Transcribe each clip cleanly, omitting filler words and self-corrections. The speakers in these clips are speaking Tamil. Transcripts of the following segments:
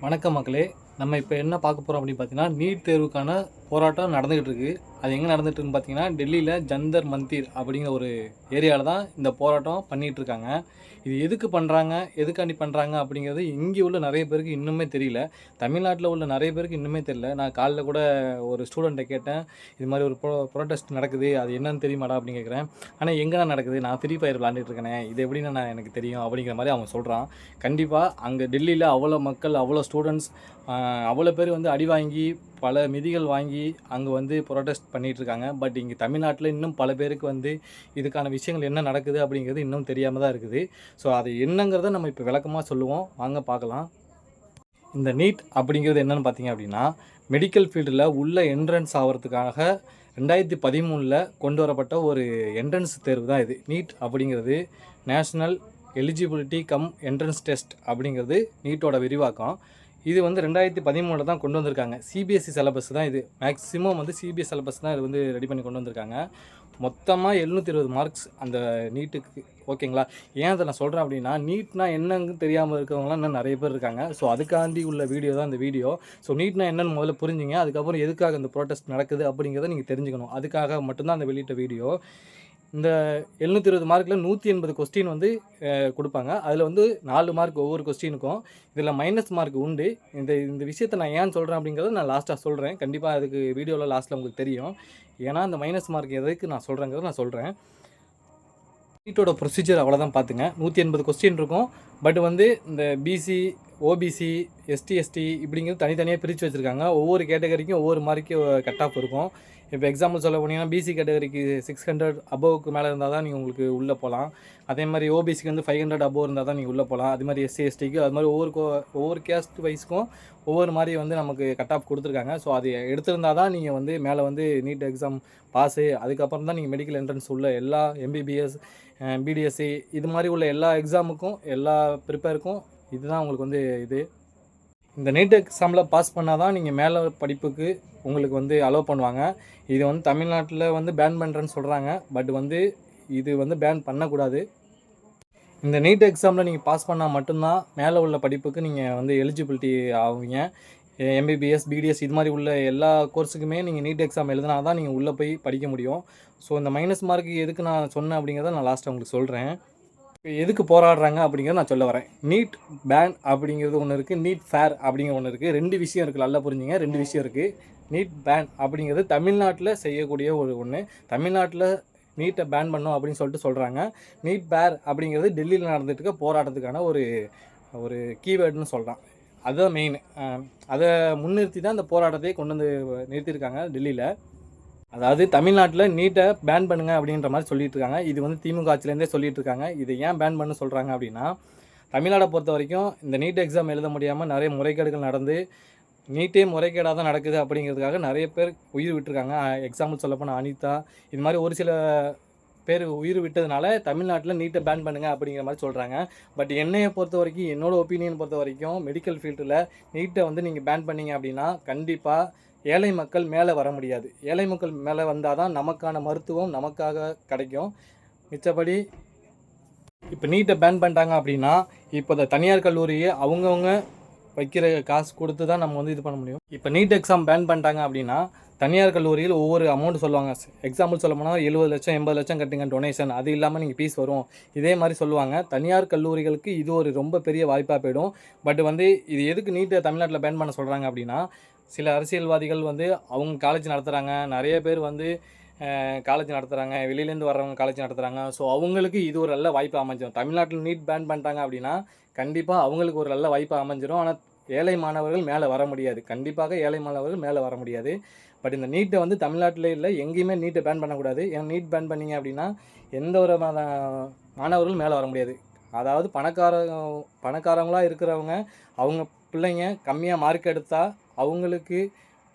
வணக்கம் மக்களே. நம்ம இப்போ என்ன பார்க்க போகிறோம் அப்படின்னு பார்த்தீங்கன்னா, நீட் தேர்வுக்கான போராட்டம் நடந்துகிட்டு இருக்கு. அது எங்கே நடந்துட்டு இருக்குன்னு பார்த்தீங்கன்னா, டெல்லியில் ஜந்தர் மந்திர் அப்படிங்கிற ஒரு ஏரியாவில் தான் இந்த போராட்டம் பண்ணிகிட்டு இருக்காங்க. இது எதுக்கு பண்ணுறாங்க, எதுக்காண்டி பண்ணுறாங்க அப்படிங்கிறது இங்கே உள்ள நிறைய பேருக்கு இன்னுமே தெரியல. தமிழ்நாட்டில் உள்ள நிறைய பேருக்கு இன்னுமே தெரியல. நான் காலைல கூட ஒரு ஸ்டூடெண்ட்டை கேட்டேன், இது மாதிரி ஒரு ப்ரொடெஸ்ட் நடக்குது, அது என்னன்னு தெரியுமாடா அப்படின்னு கேட்குறேன். ஆனால் எங்கேண்ணா நடக்குது, நான் ஃப்ரீ ஃபயர் விளாண்டுட்டு இருக்கேனே, இது எப்படின்னா நான் எனக்கு தெரியும் அப்படிங்கிற மாதிரி அவன் சொல்கிறான். கண்டிப்பாக அங்கே டெல்லியில் அவ்வளோ மக்கள், அவ்வளோ ஸ்டூடெண்ட்ஸ், அவ்வளோ பேர் வந்து அடி வாங்கி பல மிதிகள் வாங்கி அங்கே வந்து ப்ரொடெஸ்ட் பண்ணிகிட்ருக்காங்க. பட் இங்கே தமிழ்நாட்டில் இன்னும் பல பேருக்கு வந்து இதுக்கான விஷயங்கள் என்ன நடக்குது அப்படிங்கிறது இன்னும் தெரியாமல் தான் இருக்குது. ஸோ அது என்னங்கிறத நம்ம இப்போ விளக்கமாக சொல்லுவோம், வாங்க பார்க்கலாம். இந்த நீட் அப்படிங்கிறது என்னென்னு பார்த்தீங்க அப்படின்னா, மெடிக்கல் ஃபீல்டில் உள்ள என்ட்ரன்ஸ் ஆகிறதுக்காக 2013 கொண்டு வரப்பட்ட ஒரு என்ட்ரன்ஸ் தேர்வு தான் இது. நீட் அப்படிங்கிறது national eligibility come entrance test அப்படிங்கிறது நீட்டோட விரிவாக்கம். இது வந்து 2013 தான் கொண்டு வந்திருக்காங்க. சிபிஎஸ்சி சிலபஸ் தான் இது. மேக்ஸிமம் வந்து சிபிஎஸ் சிலபஸ் தான் இது வந்து ரெடி பண்ணி கொண்டு வந்திருக்காங்க. மொத்தமாக 720 மார்க்ஸ் அந்த நீட்டுக்கு. ஓகேங்களா? ஏன் அதை நான் சொல்கிறேன் அப்படின்னா, நீட்னா என்னன்னு தெரியாமல் இருக்கிறவங்களாம் இன்னும் நிறைய பேர் இருக்காங்க. ஸோ அதுக்காண்டி உள்ள வீடியோ தான் இந்த வீடியோ. ஸோ நீட்னா என்னென்னு முதல்ல புரிஞ்சுங்க. அதுக்கப்புறம் எதுக்காக இந்த ப்ரோட்டஸ்ட் நடக்குது அப்படிங்கிறத நீங்கள் தெரிஞ்சுக்கணும். அதுக்காக மட்டும்தான் அந்த வெளியிட்ட வீடியோ. இந்த 720 மார்க்கில் 180 கொஸ்டின் வந்து கொடுப்பாங்க. அதில் வந்து 4 மார்க் ஒவ்வொரு கொஸ்டினுக்கும். இதில் மைனஸ் மார்க் உண்டு. இந்த விஷயத்தை நான் ஏன் சொல்கிறேன் அப்படிங்கிறத நான் லாஸ்ட்டாக சொல்கிறேன். கண்டிப்பாக அதுக்கு வீடியோவில் லாஸ்ட்டில் உங்களுக்கு தெரியும். ஏன்னா அந்த மைனஸ் மார்க் எதுக்கு நான் சொல்கிறேங்கிறத நான் சொல்கிறேன். நீட்டோட ப்ரொசீஜர் அவ்வளோதான் பார்த்துங்க. 180 கொஸ்டின் இருக்கும். பட் வந்து இந்த பிசி, ஓபிசி, எஸ்டி இப்படிங்கிறது தனித்தனியாக பிரித்து வச்சுருக்காங்க. ஒவ்வொரு கேட்டகரிக்கும் ஒவ்வொரு மார்க்கு கட் ஆஃப் இருக்கும். இப்போ எக்ஸாம்பிள் சொல்ல போனீங்கன்னா, பிசி கேட்டகரிக்கு 600 அபோவுக்கு மேலே இருந்தால் தான் நீங்கள் உங்களுக்கு உள்ளே போகலாம். அதே மாதிரி ஓபிசிக்கு வந்து 500 அபோவ் இருந்தால் தான் நீங்கள் உள்ளே போகலாம். அது மாதிரி எஸ்சிக்கு அது மாதிரி ஒவ்வொரு கேஸ்ட் வைஸ்க்கும் ஒவ்வொரு மாதிரி வந்து நமக்கு கட் ஆஃப் கொடுத்துருக்காங்க. ஸோ அது எடுத்திருந்தால் தான் நீங்கள் வந்து மேலே வந்து நீட் எக்ஸாம் பாஸு. அதுக்கப்புறம் தான் நீங்கள் மெடிக்கல் என்ட்ரன்ஸ் உள்ள எல்லா எம்பிபிஎஸ், பிடிஎஸ்சி இது மாதிரி உள்ள எல்லா எக்ஸாமுக்கும், எல்லா ப்ரிப்பேருக்கும் இதுதான் உங்களுக்கு வந்து இது. இந்த நீட் எக்ஸாமில் பாஸ் பண்ணால் தான் நீங்கள் மேலே படிப்புக்கு உங்களுக்கு வந்து அலோவ் பண்ணுவாங்க. இது வந்து தமிழ்நாட்டில் வந்து பேன் பண்ணுறேன்னு சொல்கிறாங்க. பட் வந்து இது வந்து பேன் பண்ணக்கூடாது. இந்த நீட் எக்ஸாமில் நீங்கள் பாஸ் பண்ணால் மட்டும்தான் மேலே உள்ள படிப்புக்கு நீங்கள் வந்து எலிஜிபிலிட்டி ஆகுவீங்க. எம்பிபிஎஸ், பிடிஎஸ் இது மாதிரி உள்ள எல்லா கோர்ஸுக்குமே நீங்கள் நீட் எக்ஸாம் எழுதினா தான் நீங்கள் உள்ளே போய் படிக்க முடியும். ஸோ இந்த மைனஸ் மார்க்கு எதுக்கு நான் சொன்னேன் அப்படிங்கிறத நான் லாஸ்ட்டாக உங்களுக்கு சொல்கிறேன். எதுக்கு போராடுறாங்க அப்படிங்கிறத நான் சொல்ல வரேன். நீட் பேன் அப்படிங்கிறது ஒன்று இருக்குது, நீட் ஃபேர் அப்படிங்கிற ஒன்று இருக்குது. 2 விஷயம் இருக்குது, நல்லா புரிஞ்சுங்க. 2 விஷயம் இருக்குது. நீட் பேன் அப்படிங்கிறது தமிழ்நாட்டில் செய்யக்கூடிய ஒன்று. தமிழ்நாட்டில் நீட்டை பேன் பண்ணோம் அப்படின்னு சொல்லிட்டு சொல்கிறாங்க. நீட் பேர் அப்படிங்கிறது டெல்லியில் நடந்துட்டு இருக்க போராட்டத்துக்கான ஒரு கீவேர்டுன்னு சொல்கிறான். அதுதான் மெயின். அதை முன்னிறுத்தி தான் இந்த போராட்டத்தை கொண்டு வந்து நிறுத்தியிருக்காங்க டெல்லியில். அதாவது தமிழ்நாட்டில் நீட்டை பேன் பண்ணுங்க அப்படின்ற மாதிரி சொல்லிட்டு இருக்காங்க. இது வந்து திமுக ஆட்சியிலேருந்தே சொல்லிட்டு இருக்காங்க. இதை ஏன் பேன் பண்ண சொல்கிறாங்க அப்படின்னா, தமிழ்நாடை பொறுத்த வரைக்கும் இந்த நீட் எக்ஸாம் எழுத முடியாமல் நிறைய முறைகேடுகள் நடந்து நீட்டே முறைகேடாக தான் நடக்குது அப்படிங்கிறதுக்காக நிறைய பேர் உயிர் விட்டுருக்காங்க. எக்ஸாம்பிள் சொல்லப்போனால் அனிதா, இது மாதிரி ஒரு சில பேர் உயிர் விட்டதுனால தமிழ்நாட்டில் நீட்டை பேன் பண்ணுங்கள் அப்படிங்கிற மாதிரி சொல்கிறாங்க. பட் என்னையை பொறுத்த வரைக்கும், என்னோடய ஒப்பீனியன் பொறுத்த வரைக்கும், மெடிக்கல் ஃபீல்டில் நீட்டை வந்து நீங்கள் பேன் பண்ணிங்க அப்படின்னா கண்டிப்பாக ஏழை மக்கள் மேலே வர முடியாது. ஏழை மக்கள் மேலே வந்தால் தான் நமக்கான மருத்துவம் நமக்காக கிடைக்கும். மிச்சப்படி இப்போ நீட்டை பேன் பண்ணிட்டாங்க அப்படின்னா, இப்போ இந்த தனியார் கல்லூரியை அவங்கவுங்க வைக்கிற காசு கொடுத்து தான் நம்ம வந்து இது பண்ண முடியும். இப்போ நீட் எக்ஸாம் பேன் பண்ணிட்டாங்க அப்படின்னா, தனியார் கல்லூரியில் ஒவ்வொரு அமௌண்ட் சொல்லுவாங்க. எக்ஸாம்பிள் சொல்ல போனால் 70 லட்சம் 80 லட்சம் கட்டுங்க டொனேஷன், அது இல்லாமல் நீங்கள் ஃபீஸ் வரும், இதே மாதிரி சொல்லுவாங்க. தனியார் கல்லூரிகளுக்கு இது ஒரு ரொம்ப பெரிய வாய்ப்பாக போயிடும். பட் வந்து இது எதுக்கு நீட்டை தமிழ்நாட்டில் பேன் பண்ண சொல்கிறாங்க அப்படின்னா, சில அரசியல்வாதிகள் வந்து அவங்க காலேஜ் நடத்துகிறாங்க, நிறைய பேர் வந்து காலேஜ் நடத்துகிறாங்க, வெளியிலேருந்து வர்றவங்க காலேஜ் நடத்துகிறாங்க. ஸோ அவங்களுக்கு இது ஒரு நல்ல வாய்ப்பு அமைஞ்சிடும். தமிழ்நாட்டில் நீட் பேன் பண்ணிட்டாங்க அப்படின்னா கண்டிப்பாக அவங்களுக்கு ஒரு நல்ல வாய்ப்பு அமைஞ்சிடும். ஆனால் ஏழை மாணவர்கள் மேலே வர முடியாது. கண்டிப்பாக ஏழை மாணவர்கள் மேலே வர முடியாது. பட் இந்த நீட்டை வந்து தமிழ்நாட்டில் இல்லை, எங்கேயுமே நீட்டை பேன் பண்ணக்கூடாது. ஏன்னா நீட் பேன் பண்ணிங்க அப்படின்னா எந்த ஒரு மாணவர்களும் மேலே வர முடியாது. அதாவது பணக்காரங்களாக இருக்கிறவங்க, அவங்க பிள்ளைங்க கம்மியாக மார்க் எடுத்தால் அவங்களுக்கு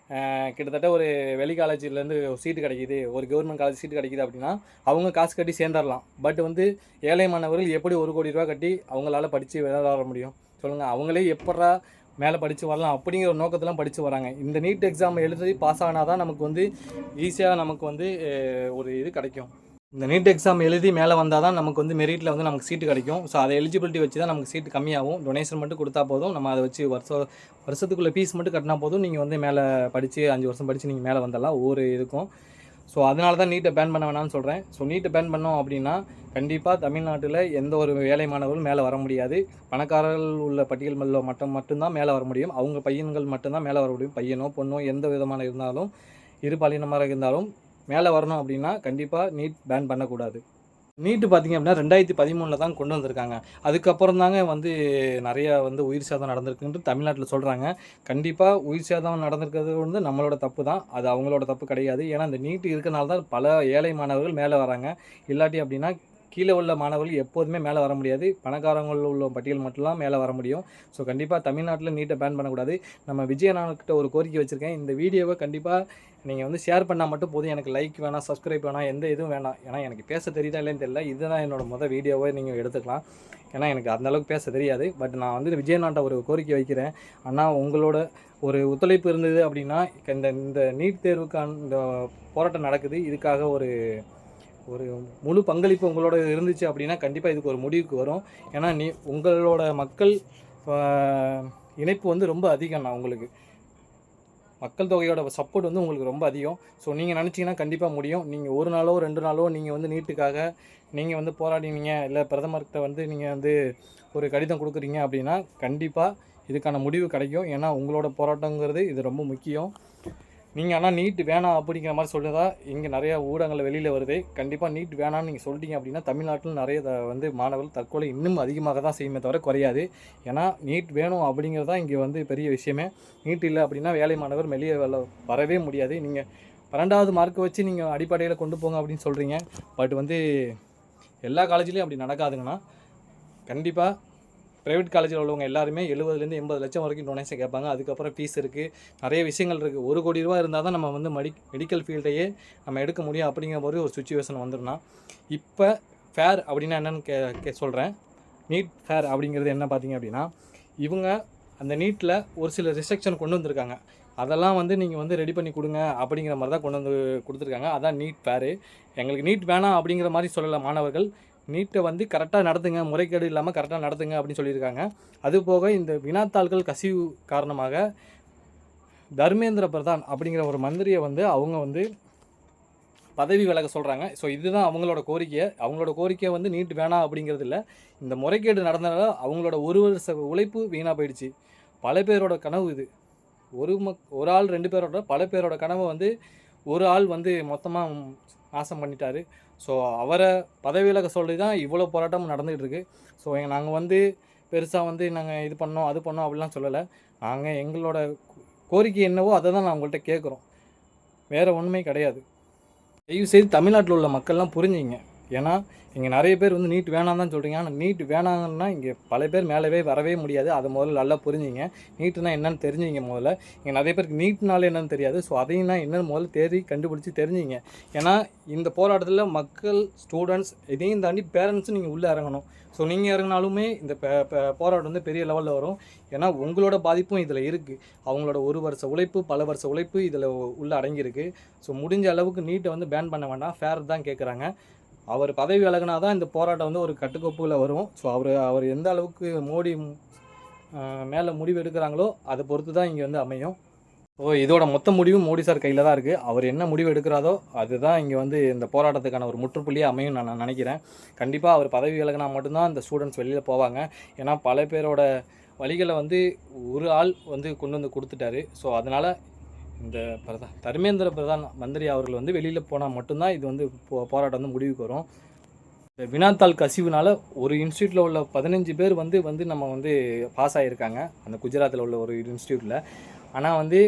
கிட்டத்தட்ட ஒரு வெளி காலேஜிலேருந்து சீட்டு கிடைக்கிது, ஒரு கவர்மெண்ட் காலேஜ் சீட்டு கிடைக்கிது அப்படின்னா அவங்க காசு கட்டி சேர்ந்துடலாம். பட் வந்து ஏழை மாணவர்கள் எப்படி 1 கோடி ரூபா கட்டி அவங்களால படித்து விளையாட முடியும் சொல்லுங்கள்? அவங்களே எப்படா மேலே படித்து வரலாம் அப்படிங்கிற ஒரு நோக்கத்தெல்லாம் படித்து வராங்க. இந்த நீட் எக்ஸாம் எழுதி பாஸ் ஆனால் தான் நமக்கு வந்து ஈஸியாக நமக்கு வந்து ஒரு இது கிடைக்கும். இந்த நீட் எக்ஸாம் எழுதி மேலே வந்தால் தான் நமக்கு வந்து மெரிட்டில் வந்து நமக்கு சீட்டு கிடைக்கும். ஸோ அதை எலிஜிபிலிட்டி வச்சு தான் நமக்கு சீட்டு கம்மியாகும். டொனேஷன் மட்டும் கொடுத்தா போதும். நம்ம அதை வச்சு வருஷத்துக்குள்ளே ஃபீஸ் மட்டும் கட்டினா போதும். நீங்கள் வந்து மேலே படித்து 5 வருஷம் படித்து நீங்கள் மேலே வந்துடலாம் ஒவ்வொரு இதுக்கும். ஸோ அதனால தான் நீட்டை பேன் பண்ண வேணாம்னு சொல்கிறேன். ஸோ நீட்டை பேன் பண்ணோம் அப்படின்னா கண்டிப்பாக தமிழ்நாட்டில் எந்த ஒரு வேலை மாணவர்களும் மேலே வர முடியாது. பணக்காரர்கள் உள்ள பட்டியல் மட்டும்தான் மேலே வர முடியும். அவங்க பையன்கள் மட்டும்தான் மேலே வர முடியும். பையனோ பொண்ணோ எந்த விதமான இருந்தாலும், இரு பாலினமாக இருந்தாலும் மேலே வரணும் அப்படின்னா கண்டிப்பாக நீட் பேன் பண்ணக்கூடாது. நீட்டு பார்த்திங்க அப்படின்னா 2013 தான் கொண்டு வந்திருக்காங்க. அதுக்கப்புறம் தாங்க வந்து நிறையா வந்து உயிர் சேதம் நடந்திருக்குன்ட்டு தமிழ்நாட்டில் சொல்கிறாங்க. கண்டிப்பாக உயிர் சேதம் நடந்திருக்கிறது வந்து நம்மளோட தப்பு தான். அது அவங்களோட தப்பு கிடையாது. ஏன்னா இந்த நீட்டு இருக்கிறனால தான் பல ஏழை மாணவர்கள் மேலே வராங்க. இல்லாட்டி அப்படின்னா கீழே உள்ள மாணவர்கள் எப்போதுமே மேலே வர முடியாது. பணக்காரங்கள் உள்ள பட்டியல் மட்டும்தான் மேலே வர முடியும். ஸோ கண்டிப்பாக தமிழ்நாட்டில் நீட்டை பேன் பண்ணக்கூடாது. நம்ம விஜயண்ணாக்கிட்ட ஒரு கோரிக்கை வச்சுருக்கேன். இந்த வீடியோவை கண்டிப்பாக நீங்கள் வந்து ஷேர் பண்ணால் மட்டும் போதும். எனக்கு லைக் வேணாம், சப்ஸ்கிரைப் வேணாம், எந்த இதுவும் வேணாம். ஏன்னா எனக்கு பேச தெரியுதா இல்லைன்னு தெரியல. இதுதான் என்னோட வீடியோவை நீங்கள் எடுத்துக்கலாம். ஏன்னா எனக்கு அந்தளவுக்கு பேச தெரியாது. பட் நான் வந்து விஜயண்ணாட்ட ஒரு கோரிக்கை வைக்கிறேன். ஆனால் உங்களோட ஒரு ஒத்துழைப்பு இருந்தது அப்படின்னா இந்த நீட் தேர்வுக்கான இந்த போராட்டம் நடக்குது. இதுக்காக ஒரு முழு பங்களிப்பு உங்களோட இருந்துச்சு அப்படின்னா கண்டிப்பாக இதுக்கு ஒரு முடிவுக்கு வரும். ஏன்னா உங்களோட மக்கள் இணைப்பு வந்து ரொம்ப அதிகம். நான் உங்களுக்கு மக்கள் தொகையோட சப்போர்ட் வந்து உங்களுக்கு ரொம்ப அதிகம். ஸோ நீங்கள் நினச்சிங்கன்னா கண்டிப்பாக முடியும். நீங்கள் ஒரு நாளோ 2 நாளோ நீங்கள் வந்து நீட்டுக்காக நீங்கள் வந்து போராடினீங்க, இல்லை பிரதமர்கிட்ட வந்து நீங்கள் வந்து ஒரு கடிதம் கொடுக்குறீங்க அப்படின்னா கண்டிப்பாக இதுக்கான முடிவு கிடைக்கும். ஏன்னா உங்களோட போராட்டங்கிறது இது ரொம்ப முக்கியம். நீங்கள் ஆனால் நீட் வேணாம் அப்படிங்கிற மாதிரி சொல்லுறதா இங்கே நிறையா ஊடகங்கள் வெளியில் வருது. கண்டிப்பாக நீட் வேணான்னு நீங்கள் சொல்லிட்டீங்க அப்படின்னா தமிழ்நாட்டில் நிறைய வந்து மாணவர்கள் தற்கொலை இன்னும் அதிகமாக தான் செய்யுமே தவிர குறையாது. ஏன்னா நீட் வேணும் அப்படிங்கிறது தான் இங்கே வந்து பெரிய விஷயமே. நீட் இல்லை அப்படின்னா வேலை மாணவர் வெளியே வரவே முடியாது. நீங்கள் 12வது மார்க்கை வச்சு நீங்கள் அடிப்படையில் கொண்டு போங்க அப்படின்னு சொல்கிறீங்க. பட் வந்து எல்லா காலேஜ்லேயும் அப்படி நடக்காதுங்கன்னா கண்டிப்பாக ப்ரைவேட் காலேஜில் உள்ளவங்க எல்லாருமே 70 80 லட்சம் வரைக்கும் டொனேஷன் கேட்பாங்க. அதுக்கப்புறம் ஃபீஸ் இருக்குது, நிறைய விஷயங்கள் இருக்குது. 1 கோடி ரூபா இருந்தால் தான் நம்ம வந்து மெடிக்கல் ஃபீல்டையே நம்ம எடுக்க முடியும் அப்படிங்கிற மாதிரி ஒரு சுச்சுவேஷன் வந்துடும்னா, இப்போ ஃபேர் அப்படின்னா என்னென்னு சொல்கிறேன். நீட் ஃபேர் அப்படிங்கிறது என்ன பார்த்தீங்க அப்படின்னா, இவங்க அந்த நீட்டில் ஒரு சில ரிஸ்ட்ரிக்ஷன் கொண்டு வந்திருக்காங்க. அதெல்லாம் வந்து நீங்கள் வந்து ரெடி பண்ணி கொடுங்க அப்படிங்கிற மாதிரி தான் கொண்டு வந்து கொடுத்துருக்காங்க. அதான் நீட் ஃபேரு. எங்களுக்கு நீட் வேணாம் அப்படிங்கிற மாதிரி சொல்லலை மாணவர்கள். நீட்டை வந்து கரெக்டாக நடத்துங்க, முறைகேடு இல்லாமல் கரெக்டாக நடத்துங்க அப்படின்னு சொல்லியிருக்காங்க. அதுபோக இந்த வினாத்தாள்கள் கசிவு காரணமாக தர்மேந்திர பிரதான் அப்படிங்கிற ஒரு மந்திரியை வந்து அவங்க வந்து பதவி விலக சொல்கிறாங்க. ஸோ இதுதான் அவங்களோட கோரிக்கை வந்து நீட் வேணாம் அப்படிங்கிறது இல்லை. இந்த முறைகேடு நடந்தனால அவங்களோட 1 வருஷ உழைப்பு வீணாக போயிடுச்சு. பல பேரோட கனவு இது. ஒரு ஆள் 2 பேரோட பல பேரோட கனவை வந்து ஒரு ஆள் வந்து மொத்தமாக நாசம் பண்ணிட்டாரு. ஸோ அவரை பதவி விலக சொல்லி தான் இவ்வளோ போராட்டமும் நடந்துகிட்டு இருக்குது. ஸோ நாங்கள் வந்து பெருசாக வந்து நாங்கள் இது பண்ணோம் அது பண்ணோம் அப்படிலாம் சொல்லலை. நாங்கள் எங்களோட கோரிக்கை என்னவோ அதை தான் நான் உங்கள்கிட்ட கேட்குறோம். வேறு ஒன்றுமே கிடையாது. தயவுசெய்து தமிழ்நாட்டில் உள்ள மக்கள்லாம் புரிஞ்சுங்க. ஏன்னா இங்கே நிறைய பேர் வந்து நீட் வேணாம் தான் சொல்கிறீங்க. ஆனால் நீட் வேணாங்கன்னா இங்கே பல பேர் மேலே வரவே முடியாது. அதை முதல்ல நல்லா புரிஞ்சுங்க. நீட்டுனா என்னென்னு தெரிஞ்சுங்க. முதல்ல இங்கே நிறைய பேருக்கு நீட்னாலே என்னென்னு தெரியாது. ஸோ அதையும் என்னென்னு முதல்ல கண்டுபிடிச்சி தெரிஞ்சுங்க. ஏன்னா இந்த போராட்டத்தில் மக்கள், ஸ்டூடெண்ட்ஸ், இதையும் தாண்டி பேரண்ட்ஸும் நீங்கள் உள்ளே இறங்கணும். ஸோ நீங்கள் இறங்கினாலுமே இந்த போராட்டம் வந்து பெரிய லெவலில் வரும். ஏன்னா உங்களோட பாதிப்பும் இதில் இருக்குது. அவங்களோட 1 வருஷ உழைப்பு, பல வருஷ உழைப்பு இதில் உள்ளே அடங்கியிருக்கு. ஸோ முடிஞ்ச அளவுக்கு நீட்டை வந்து பேன் பண்ண வேண்டாம், ஃபேர் தான் கேட்குறாங்க. அவர் பதவி விலகினா தான் இந்த போராட்டம் வந்து ஒரு கட்டுக்கோப்புல வரும். ஸோ அவர் எந்த அளவுக்கு மோடி மேலே முடிவு எடுக்கிறாங்களோ அதை பொறுத்து தான் இங்கே வந்து அமையும். ஸோ இதோட மொத்த முடிவும் மோடி சார் கையில் தான் இருக்குது. அவர் என்ன முடிவு எடுக்கிறாரோ அதுதான் இங்கே வந்து இந்த போராட்டத்துக்கான ஒரு முற்றுப்புள்ளியே அமையும் நான் நினைக்கிறேன். கண்டிப்பாக அவர் பதவி விலகினா மட்டும்தான் இந்த ஸ்டூடெண்ட்ஸ் வெளியில் போவாங்க. ஏன்னா பல பேரோட வழிகளை வந்து ஒரு ஆள் வந்து கொண்டு வந்து கொடுத்துட்டாரு. ஸோ அதனால் இந்த தர்மேந்திர பிரதான் மந்திரி அவர்கள் வந்து வெளியில் போனால் மட்டும்தான் இது வந்து போராட்டம் வந்து முடிவுக்கு வரும். இந்த வினாத்தாள் கசிவுனால ஒரு இன்ஸ்டியூட்டில் உள்ள 15 பேர் வந்து நம்ம வந்து பாஸ் ஆகியிருக்காங்க அந்த குஜராத்தில் உள்ள ஒரு இன்ஸ்டியூட்டில். ஆனால் வந்து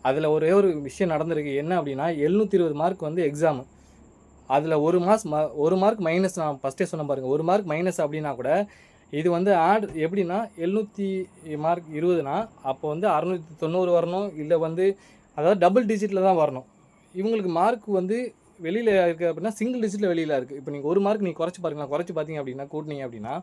அதில் ஒரே ஒரு விஷயம் நடந்திருக்கு. என்ன அப்படின்னா 720 மார்க் வந்து எக்ஸாமு. அதில் 1 மார்க் மைனஸ். நான் ஃபஸ்ட்டே சொன்ன பாருங்கள், 1 மார்க் மைனஸ் அப்படின்னா கூட இது வந்து எப்படின்னா 700 மார்க் 20னா அப்போ வந்து 690 வரணும். இல்லை வந்து அதாவது டபுள் டிஜிட்டில் தான் வரணும். இவங்களுக்கு மார்க் வந்து வெளியில் இருக்குது அப்படின்னா சிங்கிள் டிஜிட்டில் வெளியில் இருக்குது. இப்போ நீங்கள் 1 மார்க் நீங்கள் குறைச்சி பாருங்களா, குறைச்சி பார்த்தீங்க அப்படின்னா கூட்டினீங்க அப்படின்னா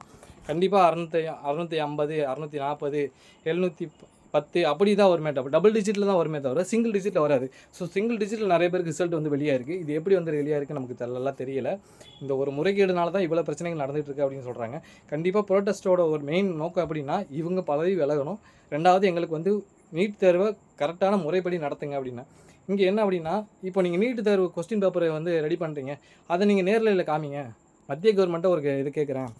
கண்டிப்பாக 650, 640, 700 10 அப்படி தான் வருமே தவிர டபுள் டிஜிட்டில் தான் வருமே தவிர சிங்கிள் டிஜிட்டில் வராது. ஸோ சிங்கிள் டிஜிட்டில் நிறைய பேருக்கு ரிசல்ட் வந்து வெளியாக இருக்குது. இது எப்படி வந்து வெளியாக இருக்குது நமக்கு நல்லா தெரியல. இந்த ஒரு முறைகேடுனால தான் இவ்வளோ பிரச்சனைகள் நடந்துகிட்டு இருக்குது அப்படின்னு சொல்கிறாங்க. கண்டிப்பாக ப்ரோட்டஸ்ட்டோட ஒரு மெயின் நோக்கம் எப்படின்னா இவங்க பதவி விலகணும். 2வது எங்களுக்கு வந்து நீட் தேர்வை கரெக்டான முறைப்படி நடத்துங்க அப்படின்னா. இங்கே என்ன அப்படின்னா இப்போ நீங்கள் நீட் தேர்வு கொஸ்டின் பேப்பரை வந்து ரெடி பண்ணுறீங்க, அதை நீங்கள் நேர்லையில் காமிங்க. மத்திய கவர்மெண்ட்டை ஒரு இது கேட்குறேன்.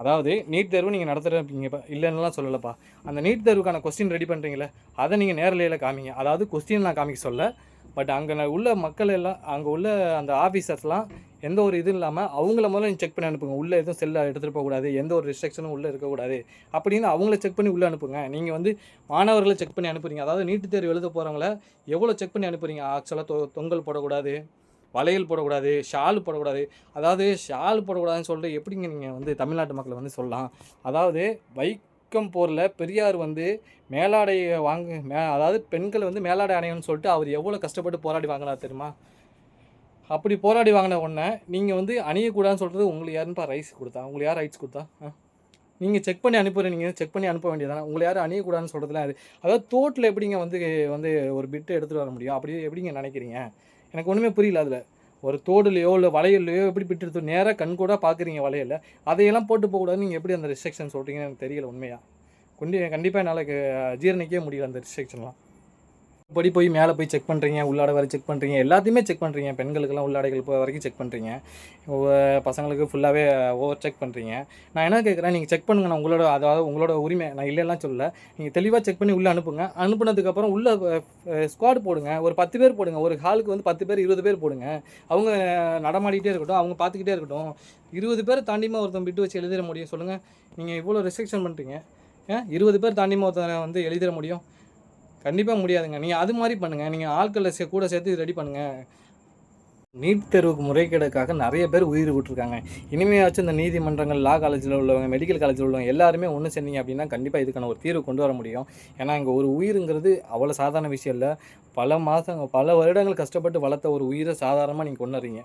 அதாவது நீட் தேர்வு நீங்கள் நடத்துகிறப்பீங்கப்பா, இல்லைன்னுலாம் சொல்லலப்பா. அந்த நீட் தேர்வுக்கான கொஸ்டின் ரெடி பண்ணுறீங்களே அதை நீங்கள் நேரலையில் காமிங்க. அதாவது கொஸ்டின் நான் காமிக்க சொல்ல, பட் அங்கே உள்ள மக்கள் எல்லாம் அங்கே உள்ள அந்த ஆஃபீஸர்ஸ்லாம் எந்த ஒரு இதுவும் இல்லாமல் அவங்கள முதல்ல நீங்கள் செக் பண்ணி அனுப்புங்க. உள்ளே எதுவும் செல்லை எடுத்துகிட்டு போகக்கூடாது, எந்த ஒரு ரெஸ்ட்ரிக்ஷனும் உள்ளே இருக்கக்கூடாது அப்படின்னு அவங்கள செக் பண்ணி உள்ளே அனுப்புங்க. நீங்கள் வந்து மாணவர்களை செக் பண்ணி அனுப்புறீங்க. அதாவது நீட்டு தேர்வு எழுத போகிறவங்கள எவ்வளோ செக் பண்ணி அனுப்புறீங்க. ஆக்சுவலாக தொங்கல் போடக்கூடாது, வளையல் போடக்கூடாது, ஷால் போடக்கூடாது. அதாவது ஷால் போடக்கூடாதுன்னு சொல்லிட்டு எப்படிங்க நீங்கள் வந்து தமிழ்நாட்டு மக்களை வந்து சொல்லலாம். அதாவது வைக்கம் போரில் பெரியார் வந்து மேலாடையை அதாவது பெண்கள் வந்து மேலாடை அணையணும்னு சொல்லிட்டு அவர் எவ்வளோ கஷ்டப்பட்டு போராடி வாங்கினார் தெரியுமா. அப்படி போராடி வாங்கின உடனே நீங்கள் வந்து அணியக்கூடாதுன்னு சொல்கிறது உங்களுக்கு யாருப்பா ரைட்ஸ் கொடுத்தா, உங்களுக்கு யார் ரைட்ஸ் கொடுத்தா? நீங்கள் செக் பண்ணி அனுப்புகிறீங்க, செக் பண்ணி அனுப்ப வேண்டியதானே. உங்களை யாரும் அணியக்கூடாதுன்னு சொல்கிறதுலாம் அது. அதாவது தோட்டில் எப்படிங்க வந்து ஒரு பிட்டு எடுத்துகிட்டு வர முடியும்? அப்படி எப்படிங்க நினைக்கிறீங்க? எனக்கு ஒன்றுமே புரியல. அதில் ஒரு தோடுலையோ இல்லை வளையல்லையோ எப்படி பிட்டு எடுத்து நேராக கண் கூட பார்க்குறீங்க வளையல, அதையெல்லாம் போட்டு போகக்கூடாது. நீங்கள் எப்படி அந்த ரெஸ்ட்ரிக்ஷன் சொல்கிறீங்கன்னு எனக்கு தெரியல உண்மையாக. கண்டிப்பாக என்னால் ஜீரணிக்கவே முடியல அந்த ரெஸ்ட்ரிக்ஷன்லாம். படி போய் மேலே போய் செக் பண்ணுறீங்க, உள்ளாடை வரை செக் பண்ணுறீங்க, எல்லாத்தையுமே செக் பண்ணுறீங்க. பெண்களுக்கெல்லாம் உள்ளாடைகள் போய் வரைக்கும் செக் பண்ணுறீங்க, பசங்களுக்கு ஃபுல்லாகவே ஓவர் செக் பண்ணுறீங்க. நான் என்ன கேட்குறேன், நீங்கள் செக் பண்ணுங்க. நான் அதாவது உங்களோட உரிமை, நான் இல்லைலாம் சொல்லலை. நீங்கள் தெளிவாக செக் பண்ணி உள்ளே அனுப்புங்க. அனுப்புனதுக்கப்புறம் உள்ளே ஸ்குவாட் போடுங்க. ஒரு 10 பேர் போடுங்க. ஒரு ஹாலுக்கு வந்து 10 பேர் 20 பேர் போடுங்க. அவங்க நடமாடிக்கிட்டே இருக்கட்டும், அவங்க பார்த்துக்கிட்டே இருக்கட்டும். 20 பேர் தாண்டிமா ஒருத்தன் விட்டு வச்சு எழுதிட முடியும் சொல்லுங்கள். நீங்கள் இவ்வளோ ரெஸ்ட்ரிக்ஷன் பண்ணுறீங்க. 20 பேர் தாண்டிமா ஒருத்தனை வந்து எழுதிட முடியும்? கண்டிப்பாக முடியாதுங்க. நீங்கள் அது மாதிரி பண்ணுங்கள். நீங்கள் ஆட்களை கூட சேர்த்து ரெடி பண்ணுங்கள். நீட் தேர்வுக்கு முறைகேடுக்காக நிறைய பேர் உயிர் விட்டுருக்காங்க. இனிமேயாச்சும் இந்த நீதிமன்றங்கள், லா காலேஜில் உள்ளவங்க, மெடிக்கல் காலேஜில் உள்ளவங்க எல்லாருமே ஒன்று செஞ்சீங்க அப்படின்னா கண்டிப்பாக இதுக்கான ஒரு தீர்வு கொண்டு வர முடியும். ஏன்னா இங்கே ஒரு உயிருங்கிறது அவ்வளோ சாதாரண விஷயம் இல்லை. பல வருடங்கள் கஷ்டப்பட்டு வளர்த்த ஒரு உயிரை சாதாரணமாக நீங்கள் கொண்டுறீங்க.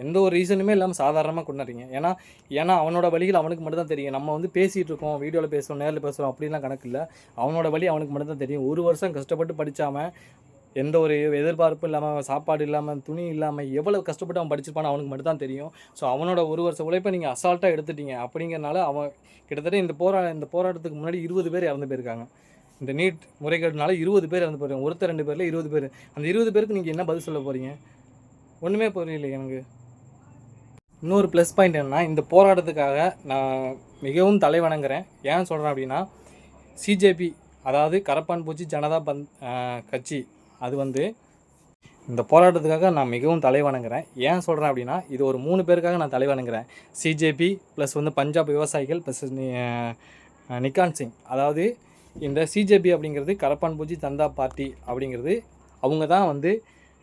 எந்த ஒரு ரீசனுமே இல்லாமல் சாதாரணமாக கொண்டுறீங்க. ஏன்னா அவனோட வழிகள் அவனுக்கு மட்டும் தான் தெரியும். நம்ம வந்து பேசிகிட்டு இருக்கோம், வீடியோவில் பேசுகிறோம், நேரில் பேசுகிறோம் அப்படிலாம் கணக்கு இல்லை. அவனோட வழி அவனுக்கு மட்டும் தான் தெரியும். 1 வருஷம் கஷ்டப்பட்டு படித்தாமல், எந்த ஒரு எதிர்பார்ப்பும் இல்லாமல், சாப்பாடு இல்லாமல், துணி இல்லாமல் எவ்வளோ கஷ்டப்பட்டு அவன் படிச்சிருப்பானோ அவனுக்கு மட்டும் தான் தெரியும். ஸோ அவனோட 1 வருஷ உழைப்பை நீங்கள் அசால்ட்டாக எடுத்துட்டீங்க. அப்படிங்கிறனால அவன் கிட்டத்தட்ட இந்த போராட்டத்துக்கு முன்னாடி 20 பேர் இறந்து போயிருக்காங்க. இந்த நீட் முறைகேடுனால 20 பேர் இறந்து போயிருக்காங்க. ஒருத்தர் 2 பேரில் 20 பேர். அந்த 20 பேருக்கு நீங்கள் என்ன பதில் சொல்ல போகிறீங்க? ஒன்றுமே புரியல எனக்கு. இன்னொரு ப்ளஸ் பாயிண்ட் என்னென்னா, இந்த போராட்டத்துக்காக நான் மிகவும் தலைவணங்குறேன். ஏன் சொல்கிறேன் அப்படின்னா, சிஜேபி அதாவது கரப்பான் பூச்சி ஜனதா கட்சி, அது வந்து இந்த போராட்டத்துக்காக நான் மிகவும் தலைவணங்குறேன். ஏன் சொல்கிறேன் அப்படின்னா, இது ஒரு 3 பேருக்காக நான் தலைவணங்குறேன். சிஜேபி ப்ளஸ் வந்து பஞ்சாப் விவசாயிகள் ப்ளஸ் நிக்கான் சிங். அதாவது இந்த சிஜேபி அப்படிங்கிறது கரப்பான் பூச்சி ஜனதா பார்ட்டி அப்படிங்கிறது, அவங்க தான் வந்து